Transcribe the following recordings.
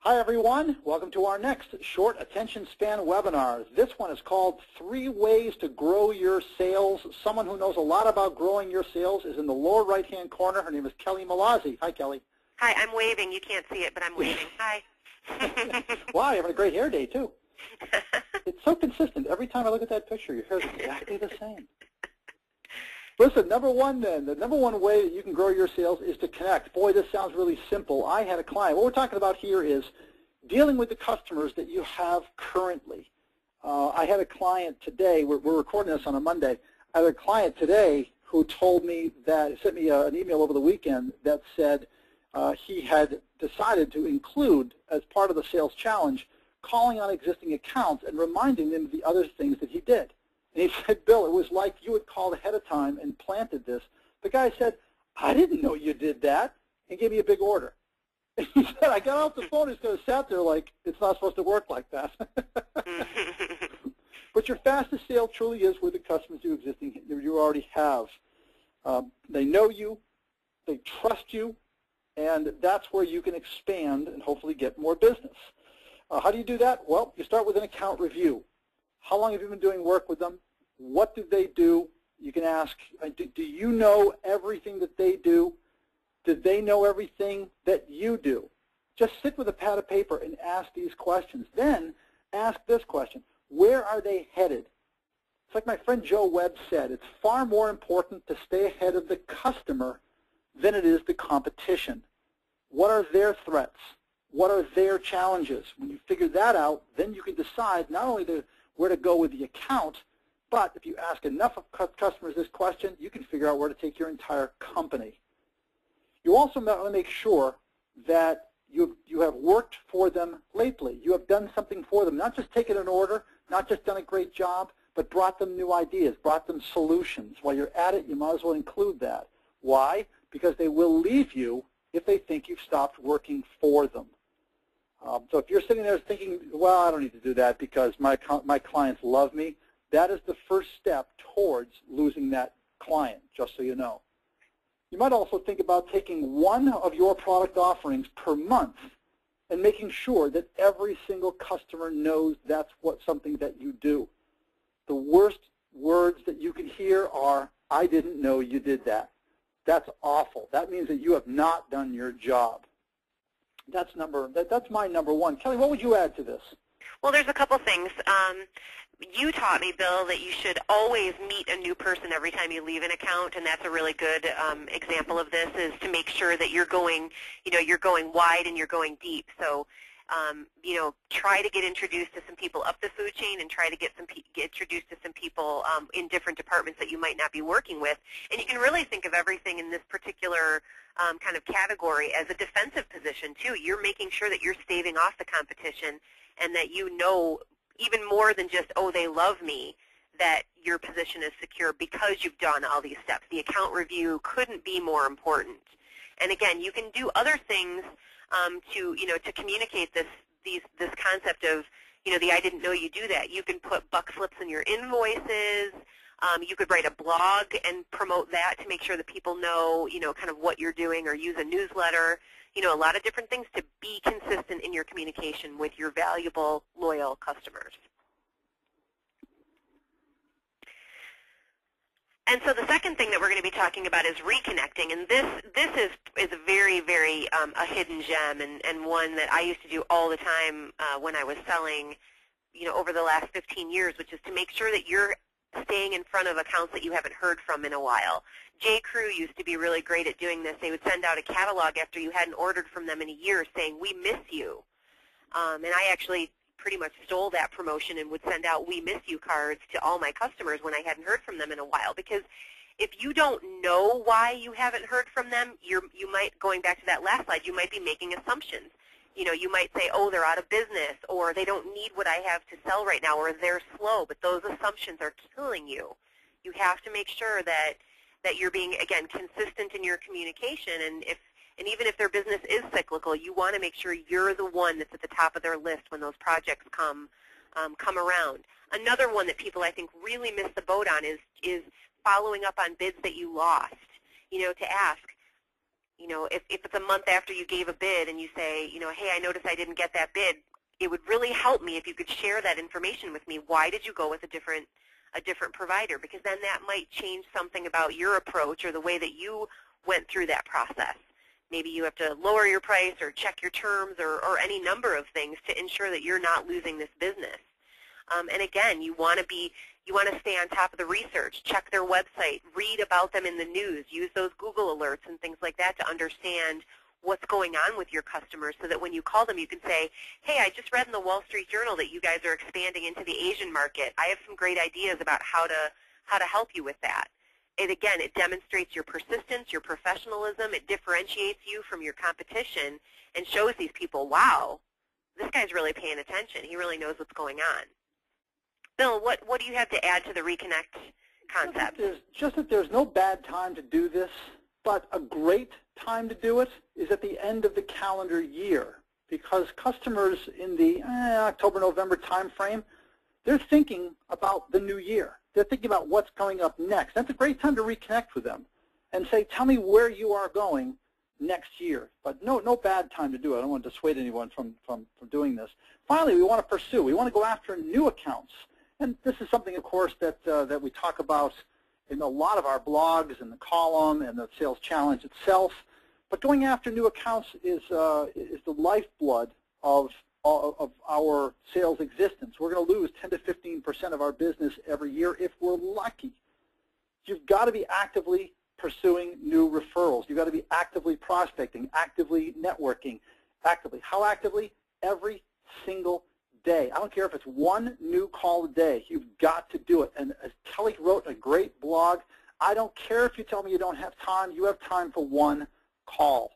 Hi everyone, welcome to our next short attention span webinar. This one is called 3 Ways to Grow Your Sales. Someone who knows a lot about growing your sales is in the lower right hand corner. Her name is Kelly Malazzi. Hi Kelly. Hi, I'm waving. You can't see it, but I'm waving. Hi. Wow, you're having a great hair day too. It's so consistent. Every time I look at that picture, your hair is exactly the same. Listen, number one then, the number one way that you can grow your sales is to connect. Boy, this sounds really simple. I had a client. What we're talking about here is dealing with the customers that you have currently. I had a client today. We're recording this on a Monday. I had a client today who told me that, sent me an email over the weekend that said he had decided to include, as part of the sales challenge, calling on existing accounts and reminding them of the other things that he did. And he said, Bill, it was like you had called ahead of time and planted this. The guy said, I didn't know you did that, and gave me a big order. And he said, I got off the phone and just sat there like, it's not supposed to work like that. But your fastest sale truly is with the customers you already have. They know you, they trust you, and that's where you can expand and hopefully get more business. How do you do that? Well, you start with an account review. How long have you been doing work with them? What do they do? You can ask, do you know everything that they do? Do they know everything that you do? Just sit with a pad of paper and ask these questions. Then ask this question, where are they headed? It's like my friend Joe Webb said, it's far more important to stay ahead of the customer than it is the competition. What are their threats? What are their challenges? When you figure that out, then you can decide not only where to go with the account, but if you ask enough of customers this question, you can figure out where to take your entire company. You also want to make sure that you have worked for them lately. You have done something for them, not just taken an order, not just done a great job, but brought them new ideas, brought them solutions. While you're at it, you might as well include that. Why? Because they will leave you if they think you've stopped working for them. So if you're sitting there thinking, well, I don't need to do that because my clients love me, that is the first step towards losing that client, just so you know. You might also think about taking one of your product offerings per month and making sure that every single customer knows that's something that you do. The worst words that you can hear are, I didn't know you did that. That's awful. That means that you have not done your job. That's my number one. Kelly, what would you add to this? Well, there's a couple things. You taught me, Bill, that you should always meet a new person every time you leave an account, and that's a really good example of this, is to make sure that you're going wide and you're going deep. So, try to get introduced to some people up the food chain and try to get introduced to some people in different departments that you might not be working with. And you can really think of everything in this particular kind of category as a defensive position, too. You're making sure that you're staving off the competition and that you know even more than just, oh, they love me, that your position is secure because you've done all these steps. The account review couldn't be more important. And again, you can do other things to communicate this concept of, the I didn't know you do that. You can put buck slips in your invoices. You could write a blog and promote that to make sure that people know, kind of what you're doing, or use a newsletter. A lot of different things to be consistent in your communication with your valuable, loyal customers. And so the second thing that we're going to be talking about is reconnecting, and this is a very, very a hidden gem, and one that I used to do all the time when I was selling, over the last 15 years, which is to make sure that you're staying in front of accounts that you haven't heard from in a while. J. Crew used to be really great at doing this. They would send out a catalog after you hadn't ordered from them in a year saying, we miss you. And I actually pretty much stole that promotion and would send out we miss you cards to all my customers when I hadn't heard from them in a while. Because if you don't know why you haven't heard from them, you might, going back to that last slide, you might be making assumptions. You might say, oh, they're out of business, or they don't need what I have to sell right now, or they're slow, but those assumptions are killing you. You have to make sure that you're being, again, consistent in your communication, and even if their business is cyclical, you want to make sure you're the one that's at the top of their list when those projects come around. Another one that people, I think, really miss the boat on is following up on bids that you lost. To ask, You know, if it's a month after you gave a bid and you say, you know, hey, I noticed I didn't get that bid, it would really help me if you could share that information with me. Why did you go with a different provider? Because then that might change something about your approach or the way that you went through that process. Maybe you have to lower your price or check your terms or any number of things to ensure that you're not losing this business. And again, you want to stay on top of the research, check their website, read about them in the news, use those Google alerts and things like that to understand what's going on with your customers so that when you call them you can say, hey, I just read in the Wall Street Journal that you guys are expanding into the Asian market. I have some great ideas about how to help you with that. And again, it demonstrates your persistence, your professionalism. It differentiates you from your competition and shows these people, wow, this guy's really paying attention. He really knows what's going on. Bill, what do you have to add to the Reconnect concept? Just that there's no bad time to do this, but a great time to do it is at the end of the calendar year, because customers in the October, November time frame, they're thinking about the new year. They're thinking about what's coming up next. That's a great time to reconnect with them and say, tell me where you are going next year. But no bad time to do it. I don't want to dissuade anyone from doing this. Finally, we want to pursue. We want to go after new accounts. And this is something, of course, that we talk about in a lot of our blogs and the column and the sales challenge itself. But going after new accounts is the lifeblood of our sales existence. We're going to lose 10 to 15% of our business every year if we're lucky. You've got to be actively pursuing new referrals. You've got to be actively prospecting, actively networking, actively. How actively? Every single day. I don't care if it's one new call a day. You've got to do it. And as Kelly wrote a great blog, I don't care if you tell me you don't have time. You have time for one call.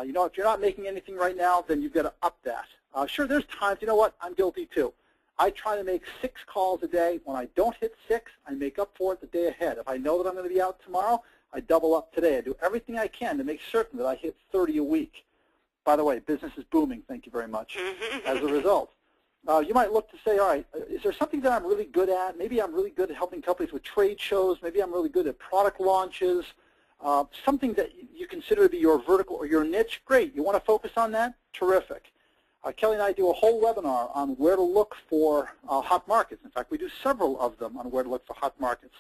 You know, if you're not making anything right now, then you've got to up that. Sure, there's times, you know what, I'm guilty too. I try to make 6 calls a day. When I don't hit 6, I make up for it the day ahead. If I know that I'm going to be out tomorrow, I double up today. I do everything I can to make certain that I hit 30 a week. By the way, business is booming, thank you very much, as a result. You might look to say, all right, is there something that I'm really good at? Maybe I'm really good at helping companies with trade shows. Maybe I'm really good at product launches. Something that you consider to be your vertical or your niche. Great. You want to focus on that? Terrific. Kelly and I do a whole webinar on where to look for hot markets. In fact, we do several of them on where to look for hot markets.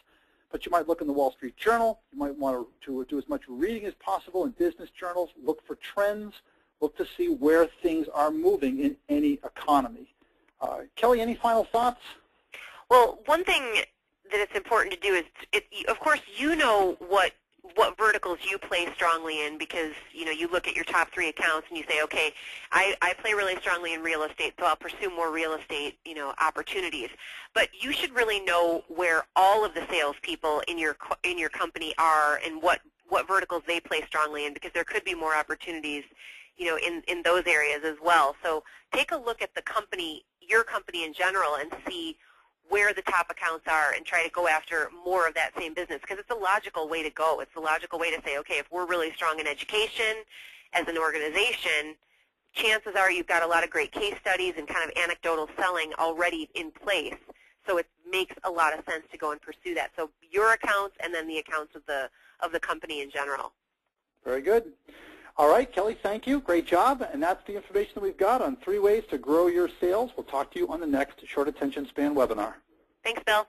But you might look in the Wall Street Journal. You might want to do as much reading as possible in business journals. Look for trends. Look to see where things are moving in any economy. Kelly, any final thoughts? Well, one thing that it's important to do is, of course, you know what verticals you play strongly in, because you look at your top 3 accounts and you say, okay, I play really strongly in real estate, so I'll pursue more real estate opportunities. But you should really know where all of the salespeople in your company are and what verticals they play strongly in, because there could be more opportunities in those areas as well. So take a look at the company, your company in general, and see where the top accounts are and try to go after more of that same business, because it's a logical way to go. It's a logical way to say, okay, if we're really strong in education as an organization, chances are you've got a lot of great case studies and kind of anecdotal selling already in place. So it makes a lot of sense to go and pursue that. So your accounts and then the accounts of the company in general. Very good. All right, Kelly, thank you. Great job. And that's the information that we've got on 3 ways to grow your sales. We'll talk to you on the next Short Attention Span webinar. Thanks, Bill.